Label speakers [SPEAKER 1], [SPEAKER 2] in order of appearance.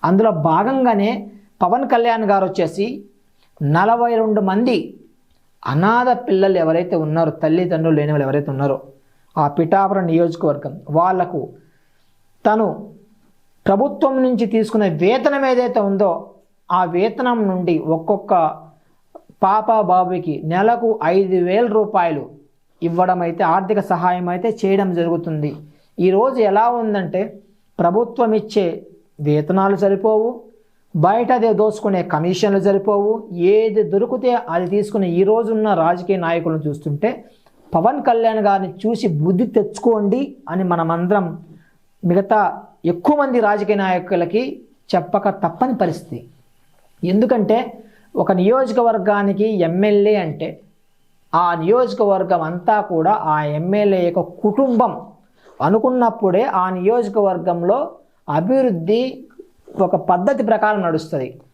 [SPEAKER 1] అందులో భాగంగానే పవన్ కళ్యాణ్ గారు వచ్చేసి 42 మంది అనాథ పిల్లలు ఎవరైతే ఉన్నారో, తల్లిదండ్రులు లేని వాళ్ళు ఎవరైతే ఉన్నారో ఆ పిఠాపురం నియోజకవర్గం వాళ్లకు తను ప్రభుత్వం నుంచి తీసుకునే వేతనం ఏదైతే ఉందో ఆ వేతనం నుండి ఒక్కొక్క పాప బాబుకి నెలకు 5,000 రూపాయలు ఇవ్వడం అయితే, ఆర్థిక సహాయం అయితే చేయడం జరుగుతుంది. ఈరోజు ఎలా ఉందంటే ప్రభుత్వం ఇచ్చే వేతనాలు సరిపోవు, బయట దోసుకునే కమిషన్లు సరిపోవు, ఏది దొరికితే అది తీసుకునే ఈ రోజున్న రాజకీయ నాయకులను చూస్తుంటే పవన్ కళ్యాణ్ గారిని చూసి బుద్ధి తెచ్చుకోండి అని మనమందరం మిగతా ఎక్కువ మంది రాజకీయ నాయకులకి చెప్పక తప్పని పరిస్థితి. ఎందుకంటే ఒక నియోజకవర్గానికి ఎమ్మెల్యే అంటే ఆ నియోజకవర్గం అంతా కూడా ఆ ఎమ్మెల్యే యొక్క కుటుంబం అనుకున్నప్పుడే ఆ నియోజకవర్గంలో అభివృద్ధి ఒక పద్ధతి ప్రకారం నడుస్తుంది.